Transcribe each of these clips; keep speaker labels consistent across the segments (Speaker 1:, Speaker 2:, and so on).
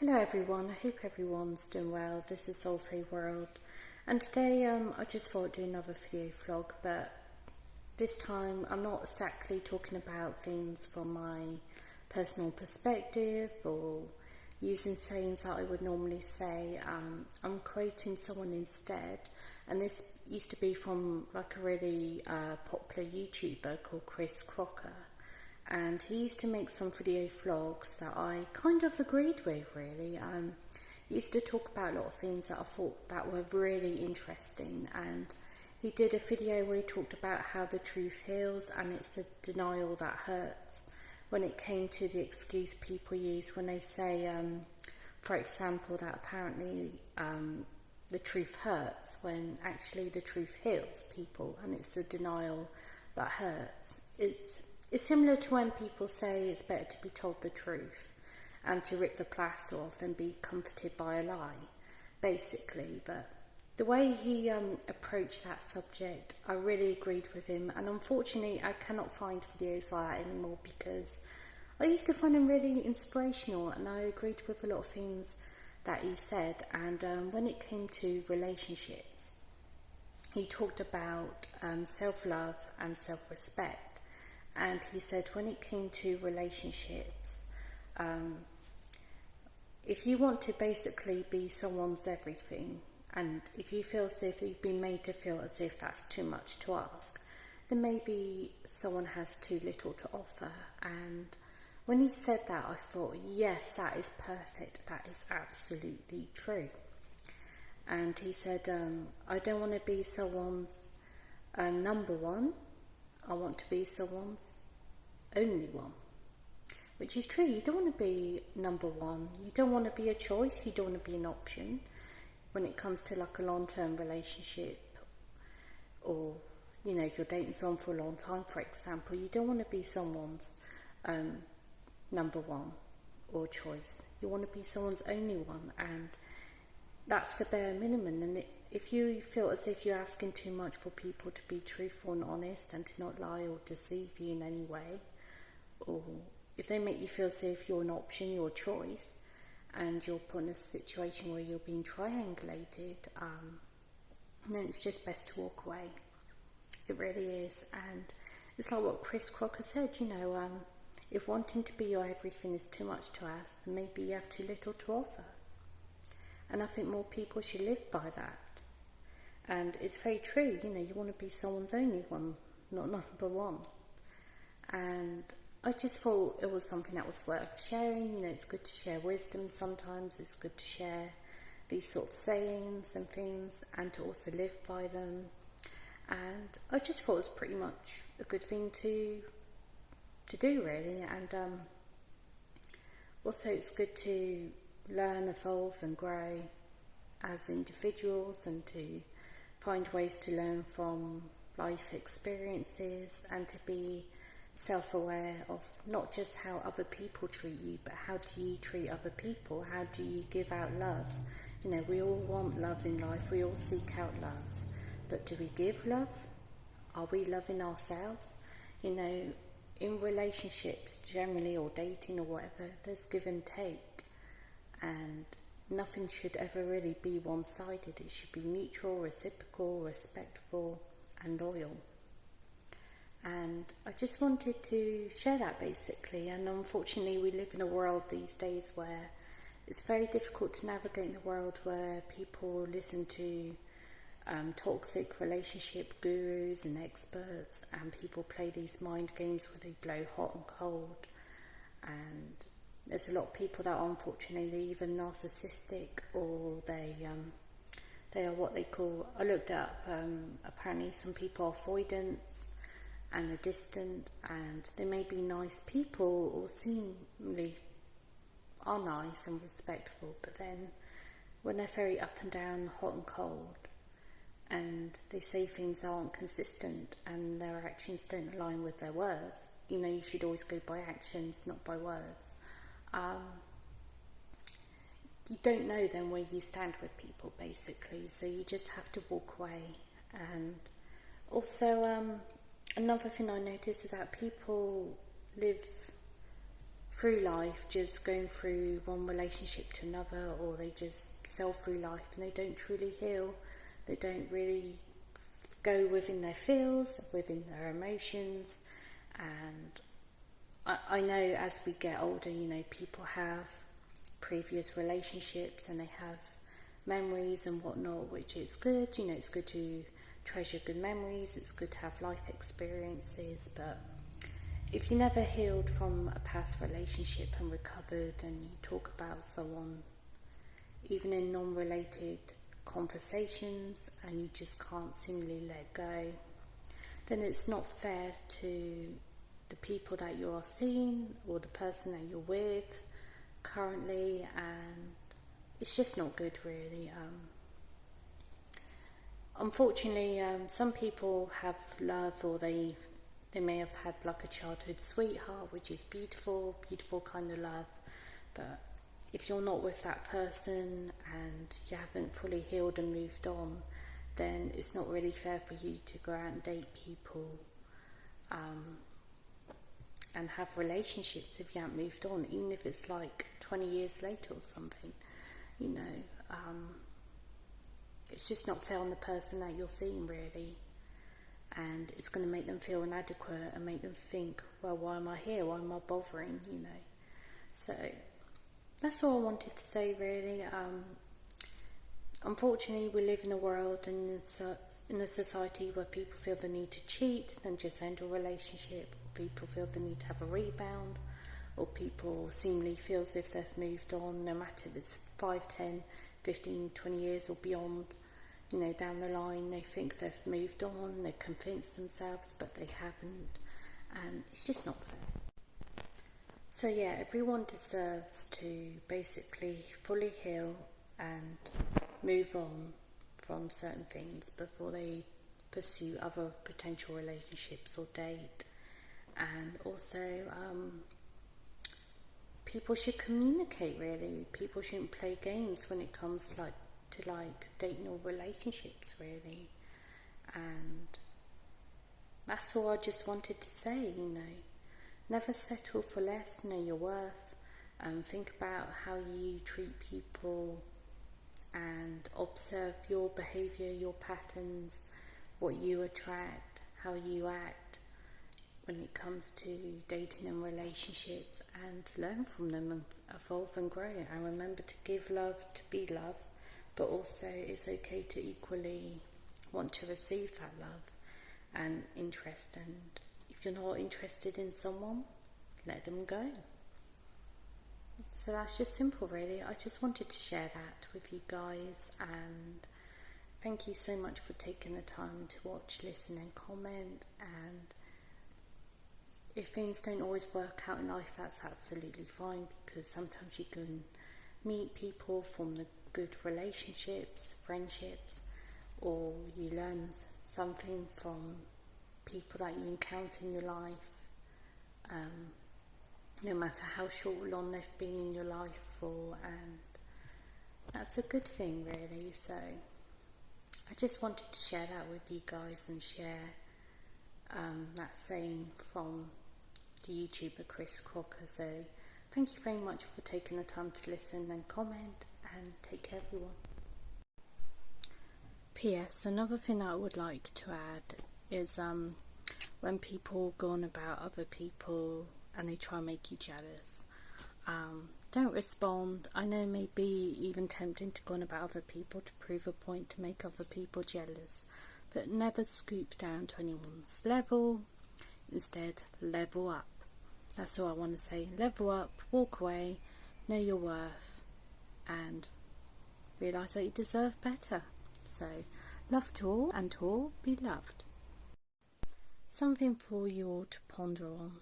Speaker 1: Hello everyone, I hope everyone's doing well. This is Soul Free World, and today I just thought I'd do another video vlog, but this time I'm not exactly talking about things from my personal perspective or using sayings that I would normally say. I'm quoting someone instead, and this used to be from like a really popular YouTuber called Chris Crocker. And he used to make some video vlogs that I kind of agreed with, really. He used to talk about a lot of things that I thought that were really interesting, and he did a video where he talked about how the truth heals and it's the denial that hurts, when it came to the excuse people use when they say, for example, that apparently the truth hurts, when actually the truth heals people, and it's the denial that hurts. It's similar to when people say it's better to be told the truth and to rip the plaster off than be comforted by a lie, basically. But the way he approached that subject, I really agreed with him, and unfortunately I cannot find videos like that anymore, because I used to find him really inspirational and I agreed with a lot of things that he said. And when it came to relationships, he talked about self-love and self-respect. And he said when it came to relationships, if you want to basically be someone's everything, and if you feel as if you've been made to feel as if that's too much to ask, then maybe someone has too little to offer. And when he said that, I thought, yes, that is perfect. That is absolutely true. And he said, I don't want to be someone's number one. I want to be someone's only one. Which is true. You don't want to be number one. You don't want to be a choice. You don't want to be an option when it comes to like a long-term relationship, or if you're dating someone for a long time, for example. You don't want to be someone's number one or choice. You want to be someone's only one, and that's the bare minimum. And if you feel as if you're asking too much for people to be truthful and honest and to not lie or deceive you in any way, or if they make you feel as if you're an option, you're a choice, and you're put in a situation where you're being triangulated, then it's just best to walk away. It really is. And it's like what Chris Crocker said, if wanting to be your everything is too much to ask, then maybe you have too little to offer. And I think more people should live by that. And it's very true, you want to be someone's only one, not number one. And I just thought it was something that was worth sharing. It's good to share wisdom sometimes. It's good to share these sort of sayings and things, and to also live by them. And I just thought it was pretty much a good thing to do, really. And also it's good to learn, evolve and grow as individuals, and to find ways to learn from life experiences, and to be self-aware of not just how other people treat you, but how do you treat other people? How do you give out love? We all want love in life. We all seek out love. But do we give love? Are we loving ourselves? In relationships generally, or dating or whatever, there's give and take. And nothing should ever really be one-sided. It should be mutual, reciprocal, respectful and loyal. And I just wanted to share that, basically. And unfortunately we live in a world these days where it's very difficult to navigate in a world where people listen to toxic relationship gurus and experts, and people play these mind games where they blow hot and cold. And there's a lot of people that are unfortunately either narcissistic, or they are what they call, I looked up, apparently some people are avoidants and are distant, and they may be nice people or seemingly are nice and respectful, but then when they're very up and down, hot and cold, and they say things aren't consistent and their actions don't align with their words, you should always go by actions, not by words. You don't know then where you stand with people, basically, so you just have to walk away. And also another thing I noticed is that people live through life just going through one relationship to another, or they just sail through life and they don't truly heal. They don't really go within their feels, within their emotions. And I know as we get older, people have previous relationships and they have memories and whatnot, which is good. It's good to treasure good memories, it's good to have life experiences, but if you never healed from a past relationship and recovered, and you talk about someone even in non-related conversations and you just can't seemingly let go, then it's not fair to the people that you are seeing or the person that you're with currently, and it's just not good, really. Unfortunately, some people have love, or they may have had like a childhood sweetheart, which is beautiful kind of love. But if you're not with that person and you haven't fully healed and moved on, then it's not really fair for you to go out and date people and have relationships if you haven't moved on, even if it's like 20 years later or something. It's just not fair on the person that you're seeing, really. And it's going to make them feel inadequate and make them think, well, why am I here? Why am I bothering? So that's all I wanted to say, really. Unfortunately, we live in a world and in a society where people feel the need to cheat and just end a relationship. People feel the need to have a rebound, or people seemingly feel as if they've moved on, no matter if it's 5, 10, 15, 20 years or beyond. Down the line they think they've moved on, they've convinced themselves, but they haven't, and it's just not fair. So yeah, everyone deserves to basically fully heal and move on from certain things before they pursue other potential relationships or date. And also, people should communicate, really. People shouldn't play games when it comes to dating or relationships, really. And that's all I just wanted to say. Never settle for less. Know your worth. Think about how you treat people and observe your behaviour, your patterns, what you attract, how you act when it comes to dating and relationships, and learn from them and evolve and grow. And remember to give love to be loved, but also it's okay to equally want to receive that love and interest. And if you're not interested in someone, let them go. So that's just simple, really. I just wanted to share that with you guys, and thank you so much for taking the time to watch, listen and comment. And if things don't always work out in life, that's absolutely fine, because sometimes you can meet people, form the good relationships, friendships, or you learn something from people that you encounter in your life, no matter how short or long they've been in your life for, and that's a good thing, really. So I just wanted to share that with you guys and share that saying from the YouTuber Chris Crocker. So thank you very much for taking the time to listen and comment, and take care, everyone. P.S. Another thing I would like to add is when people go on about other people and they try and make you jealous, don't respond. I know it may be even tempting to go on about other people to prove a point, to make other people jealous, but never scoop down to anyone's level. Instead, level up. That's all I want to say. Level up, walk away, know your worth, and realise that you deserve better. So, love to all, and to all be loved. Something for you all to ponder on.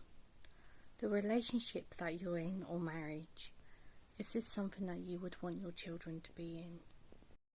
Speaker 1: The relationship that you're in, or marriage, is this something that you would want your children to be in?